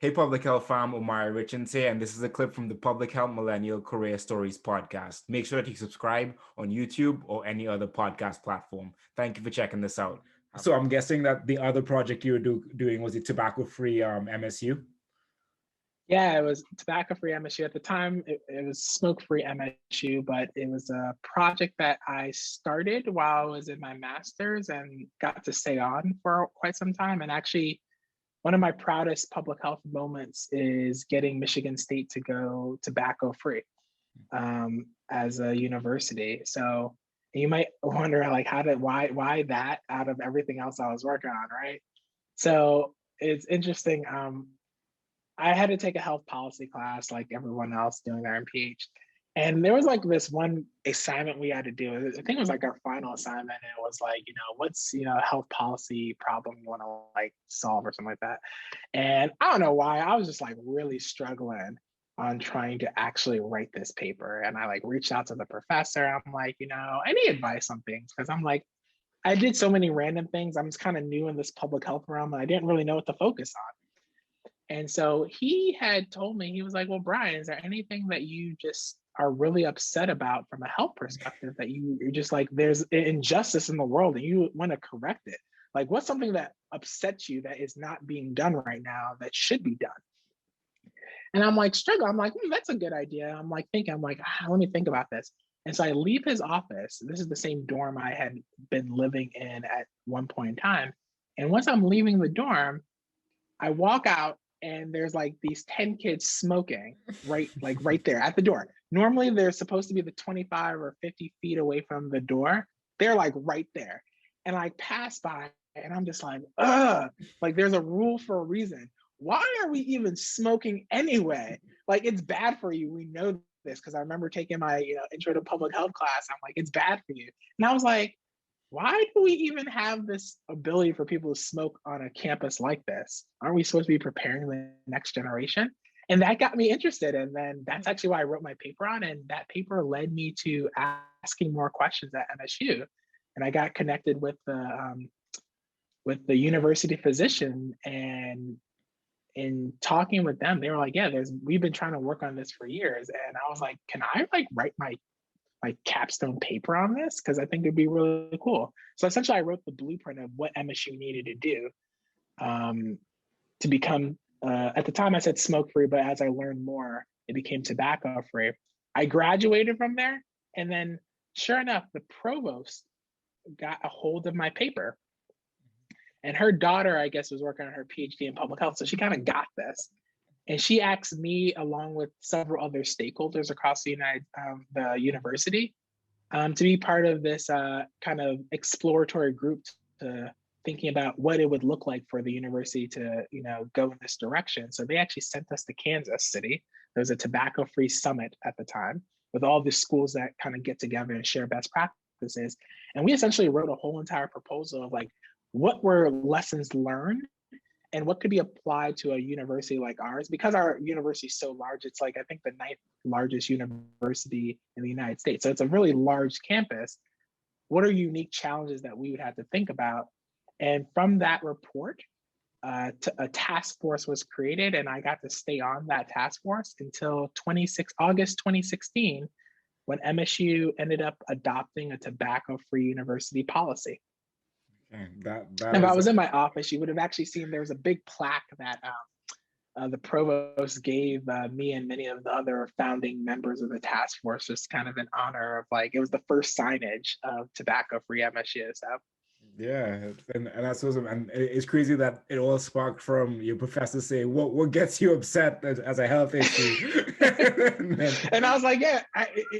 Hey, Public Health fam, Omari Richards here, and this is a clip from the Public Health Millennial Career Stories podcast. Make sure that you subscribe on YouTube or any other podcast platform. Thank you for checking this out. So I'm guessing that the other project you were doing was the tobacco-free MSU? Yeah, it was tobacco-free MSU. At the time, it was smoke-free MSU, but it was a project that I started while I was in my master's and got to stay on for quite some time. And actually, one of my proudest public health moments is getting Michigan State to go tobacco-free as a university. So you might wonder, like, why that out of everything else I was working on, right? So it's interesting. I had to take a health policy class like everyone else doing their MPH. And there was like this one assignment we had to do. I think it was like our final assignment. And it was like, what's, a health policy problem you want to like solve or something like that. And I don't know why, I was just like really struggling on trying to actually write this paper. And I like reached out to the professor. I'm like, any advice on things? Because I'm like, I did so many random things. I'm just kind of new in this public health realm and I didn't really know what to focus on. And so he had told me, he was like, well, Bryan, is there anything that you just are really upset about from a health perspective that you're just like, there's injustice in the world and you want to correct it? Like, what's something that upsets you that is not being done right now that should be done? And I'm like, struggle. I'm like, that's a good idea. I'm like, let me think about this. And so I leave his office. This is the same dorm I had been living in at one point in time. And once I'm leaving the dorm, I walk out and there's like these 10 kids smoking right there at the door. Normally they're supposed to be the 25 or 50 feet away from the door. They're like right there. And I pass by and I'm just like, ugh, like there's a rule for a reason. Why are we even smoking anyway? Like it's bad for you. We know this because I remember taking my intro to public health class. I'm like, it's bad for you. And I was like, why do we even have this ability for people to smoke on a campus like this? Aren't we supposed to be preparing the next generation? And that got me interested. And then that's actually why I wrote my paper on. And that paper led me to asking more questions at MSU. And I got connected with the university physician, and in talking with them, they were like, yeah, we've been trying to work on this for years. And I was like, can I like write my capstone paper on this? Because I think it'd be really cool. So essentially I wrote the blueprint of what MSU needed to do to become, at the time I said smoke free, but as I learned more, it became tobacco free. I graduated from there. And then sure enough, the provost got a hold of my paper. And her daughter, I guess, was working on her PhD in public health. So she kind of got this. And she asked me, along with several other stakeholders across the university, to be part of this kind of exploratory group to thinking about what it would look like for the university to, go in this direction. So they actually sent us to Kansas City. There was a tobacco-free summit at the time with all the schools that kind of get together and share best practices. And we essentially wrote a whole entire proposal of like, what were lessons learned and what could be applied to a university like ours? Because our university is so large, it's like, I think the 9th largest university in the United States. So it's a really large campus. What are unique challenges that we would have to think about? And from that report, a task force was created, and I got to stay on that task force until August 2016, when MSU ended up adopting a tobacco-free university policy. And if I was in my office, you would have actually seen there was a big plaque that the provost gave me and many of the other founding members of the task force, just kind of in honor of like, it was the first signage of tobacco-free MSU. So yeah, and that's awesome. And it's crazy that it all sparked from your professor saying, what gets you upset as a health issue? And I was like, yeah,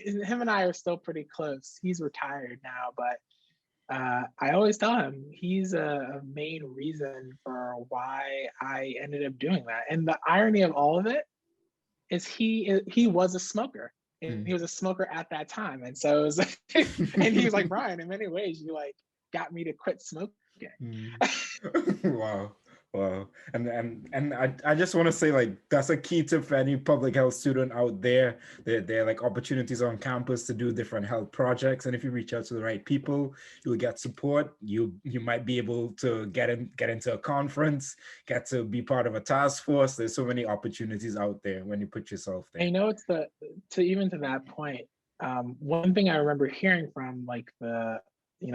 him and I are still pretty close. He's retired now, but I always tell him he's a main reason for why I ended up doing that. And the irony of all of it is he was a smoker, and he was a smoker at that time. And so it was like, and he was like, Bryan, in many ways, you like got me to quit smoking. Wow. Wow. And I just want to say, like, that's a key tip for any public health student out there. There are like opportunities on campus to do different health projects. And if you reach out to the right people, you'll get support. You might be able to get into a conference, get to be part of a task force. There's so many opportunities out there when you put yourself And there. it's to that point. One thing I remember hearing from like the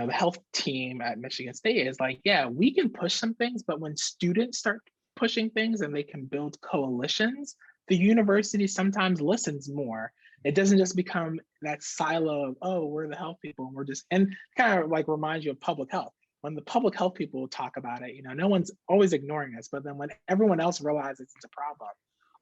health team at Michigan State is like, yeah, we can push some things, but when students start pushing things and they can build coalitions, the university sometimes listens more. It doesn't just become that silo of, oh, we're the health people and we're just, and kind of like reminds you of public health. When the public health people talk about it, no one's always ignoring us, but then when everyone else realizes it's a problem,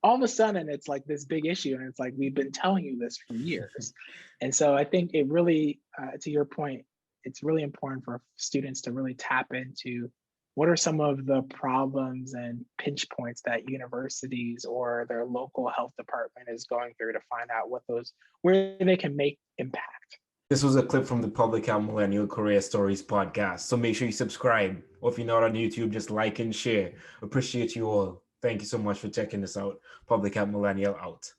all of a sudden it's like this big issue, and it's like, we've been telling you this for years. And so I think it really, to your point, it's really important for students to really tap into what are some of the problems and pinch points that universities or their local health department is going through, to find out where they can make impact. This was a clip from the Public Health Millennial Career Stories podcast. So make sure you subscribe. Or if you're not on YouTube, just like and share. Appreciate you all. Thank you so much for checking this out. Public Health Millennial out.